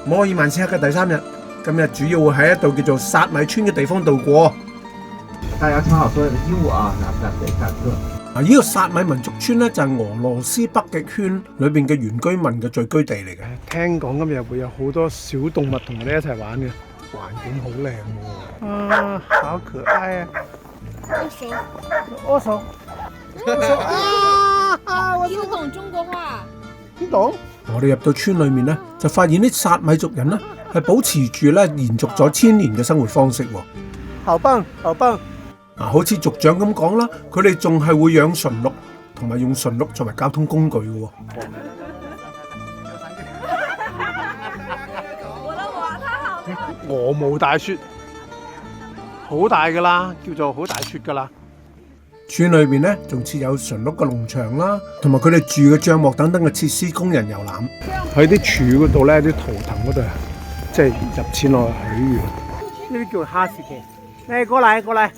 摩爾曼斯克嘅第3日，今日主要會喺一度叫做薩米村嘅地方度過。大家穿好所有的衣物啊，然後準備上課。呢個薩米民族村咧就係俄羅斯北極圈裏邊嘅原居民嘅聚居地嚟嘅。聽講今日會有好多小動物同我哋一齊玩嘅，環境好靚喎。啊，好可愛啊！握手，聽不懂中國話。聽懂？我哋入到村裏面咧，就發現啲薩米族人咧係保持住咧延續咗1000年嘅生活方式喎。好棒，好棒！好似族長咁講啦，佢哋仲係會養馴鹿，同埋用馴鹿作為交通工具嘅喎。鵝毛大雪，好大噶啦，叫做好大雪噶啦。村裏邊咧仲設有馴鹿嘅農場啦，同埋佢哋住嘅帳幕等等嘅設施，供人遊覽。喺啲柱嗰度咧，啲圖騰嗰度，即係入錢落去許願。呢啲叫哈士奇。嚟過嚟過嚟。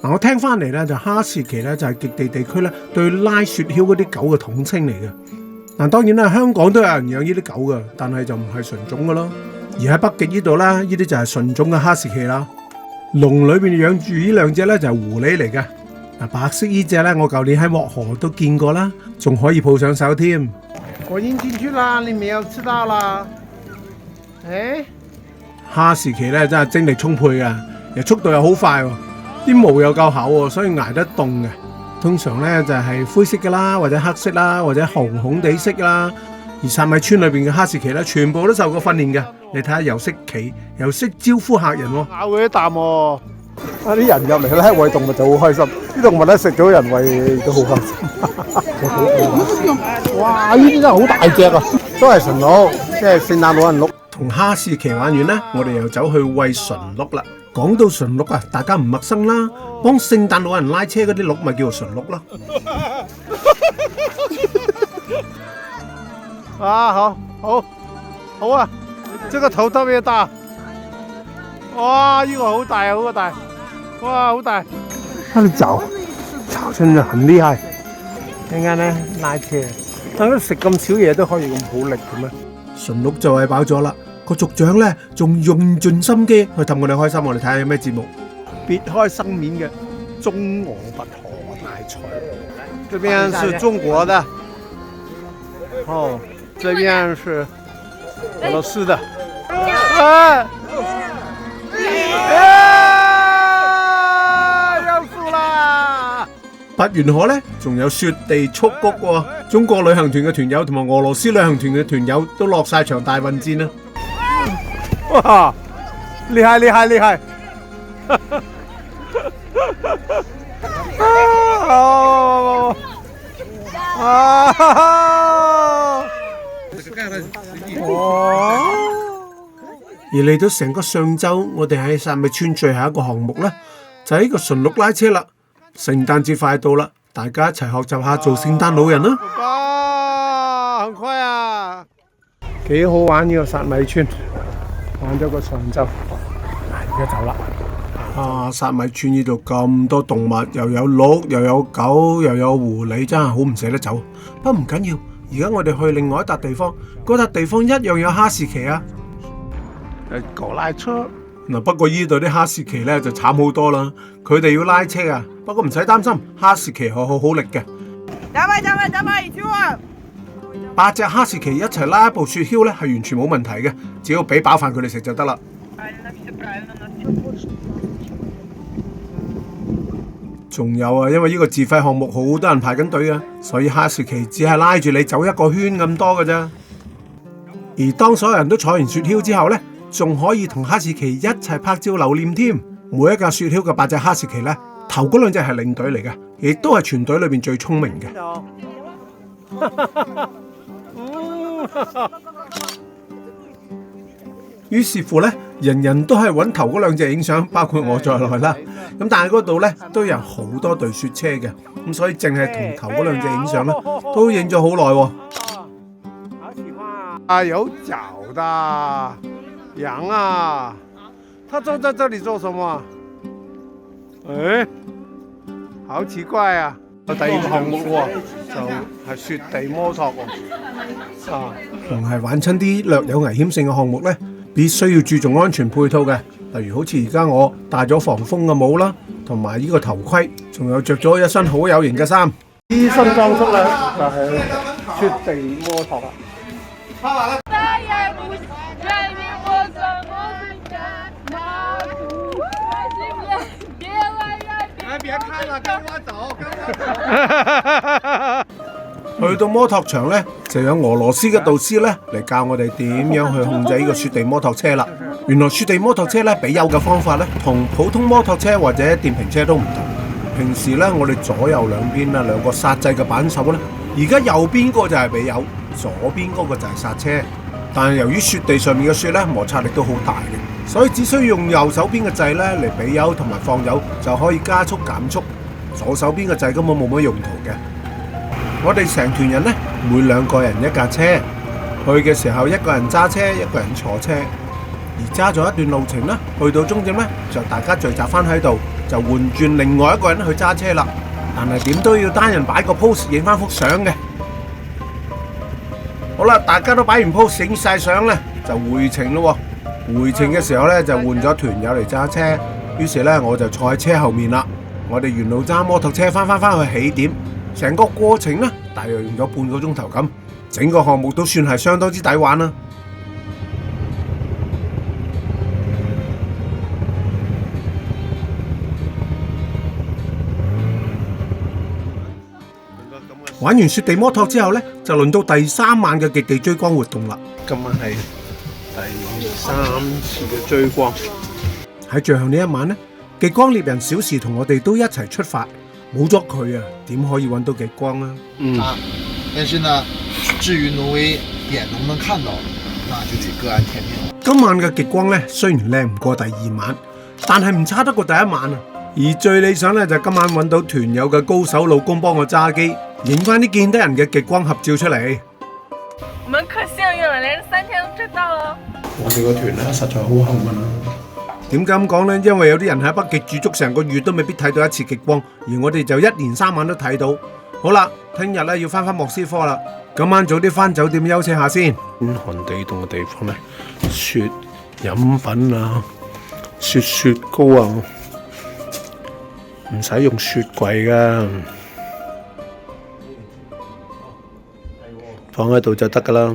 我聽翻嚟咧，就哈士奇咧就係極地地區咧對拉雪橇嗰啲狗嘅統稱嚟嘅。當然啦，香港都有人養呢啲狗嘅，但係就唔係純種嘅咯。而喺北極呢度咧，呢啲就係純種嘅哈士奇啦。籠裏邊養住呢兩隻咧就係狐狸嚟嘅。白色呢隻咧，我舊年喺漠河都見過啦，仲可以抱上手添。我已經進去啦，你未有吃到啦。哈士奇咧真係精力充沛嘅，又速度又好快喎，啲毛又夠厚喎，所以捱得凍嘅。通常咧就係灰色嘅啦，或者黑色啦，或者紅紅地色啦。而薩米村裏邊嘅哈士奇咧，全部都受過訓練嘅。你睇下，又識企，又識招呼客人喎。咬佢一啖喎。啲人入嚟咧餵動物就好開心，啲動物咧食咗人餵都好開心。哇！呢啲真係好大隻啊，都係馴鹿，即係聖誕老人鹿。同哈士奇玩完咧，我哋又走去餵馴鹿啦。講到馴鹿啊，大家唔陌生啦，幫聖誕老人拉車嗰啲鹿咪叫做馴鹿咯。啊，好啊！這個頭特別大。哇！呢個好大啊，好大！哇，好大！它的腳真係很厲害。陣間咧拉車，等佢食咁少嘢都可以咁好力嘅咩？馴鹿就餵飽咗啦，個族長咧仲用盡心機去氹我哋開心。我哋睇下有咩節目，別開生面嘅中俄拔河大賽。這邊是中國的，哦，這邊是俄羅斯的。拔完河咧，仲有雪地蹴谷喎。中國旅行團嘅團友同埋俄羅斯旅行團嘅團友都落晒場大混戰啦！哇，厲害厲害厲害！而嚟到成個上晝，我哋喺薩米村最後一個項目咧，就係呢個馴鹿拉車啦。聖誕節快到啦，大家一齊學習下做聖誕老人啦！哇，很快啊！幾好玩呢個薩米村，玩咗個上晝，而家走啦。薩米村呢度咁多動物，又有鹿，又有狗，又有狐狸，真係好唔捨得走。不過唔緊要，而家我哋去另外一笪地方，嗰笪地方一樣有哈士奇啊！狗拉車。不過呢度啲哈士奇咧就慘好多啦，佢哋要拉車啊。不過唔使擔心，哈士奇係好力嘅。8隻哈士奇一齊拉一部雪橇咧，係完全冇問題嘅，只要俾飽飯佢哋食就得啦。仲有啊，因為呢個自費項目好多人排緊隊啊，所以哈士奇只係拉住你走一個圈咁多㗎咋。而當所有人都坐完雪橇之後咧，仲可以同哈士奇一齊拍照留念添。每一架雪橇嘅8隻哈士奇咧，頭嗰2隻係領隊嚟嘅，亦都係全隊裏邊最聰明嘅。於是乎咧，人人都係揾頭嗰2隻影相，包括我在內啦。咁但係嗰度咧都有好多隊雪車嘅，咁所以淨係同頭嗰2隻影相咧，都影咗好耐喎。好喜歡啊！有腳的羊啊，它坐在這裡做什麼？好奇怪啊！第2個項目喎，就係雪地摩托喎。啊，凡係玩親啲略有危險性嘅項目呢，必須要注重安全配套嘅。例如好似而家我戴咗防風嘅帽啦，同埋呢個頭盔，仲有着咗一身好有型嘅衫。呢身裝束咧就係雪地摩托啦。別看了，跟我走。去到摩托場呢，就有俄羅斯嘅導師呢嚟教我哋點樣去控制呢個雪地摩托車啦。原來雪地摩托車呢，比油嘅方法呢，同普通摩托車或者電瓶車都唔同。平時呢，我哋左右兩邊啊兩個剎掣嘅扳手呢，而家右邊個就係比油，左邊嗰個就係剎車。但係由於雪地上面嘅雪呢，摩擦力都好大嘅，所以只需要用右手邊嘅掣呢嚟比油同埋放油就可以加速減速。左手邊嘅掣根本冇乜用途嘅。我哋成團人呢，每2個人一架車，去嘅時候一個人揸車，一個人坐車。而揸咗一段路程啦，去到終點呢，就大家聚集翻喺度，就換轉另外一個人去揸車啦。但係點都要單人擺個 pose 影翻幅相嘅。好啦，大家都擺完 pose 影晒相呢，就回程咯。回程嘅時候呢，就換咗團友嚟揸車，於是呢，我就坐喺車後面啦。我哋沿路揸摩托車翻去起點，成個過程呢，大約用咗半個鐘頭咁，整個項目都算係相當之抵玩啦。玩完雪地摩托之後呢，就輪到第3晚嘅極地追光活動啦。今晚係第3次嘅追光。喺最後呢一晚呢，極光獵人小時同我哋都一齊出發，冇咗佢啊，點可以揾到極光啊？但是呢，至於挪威點能不能看到，那就得各安天命。今晚嘅極光呢，雖然靚唔過第2晚，但係唔差得過第1晚啊。而最理想呢，就係今晚揾到團友嘅高手老公幫我揸機，影翻啲見得人嘅極光合照出嚟。我們可幸運了，連着3天都追到了。我哋個團咧實在好幸運啊！點解咁講呢？因為有啲人喺北極住足成個月都未必睇到一次極光，而我哋就1連3晚都睇到。好啦，聽日咧要翻莫斯科啦，今晚早啲翻酒店休息下先。天寒地凍嘅地方咧，雪飲品啊，雪糕啊，唔使用雪櫃噶，放喺度就得噶啦。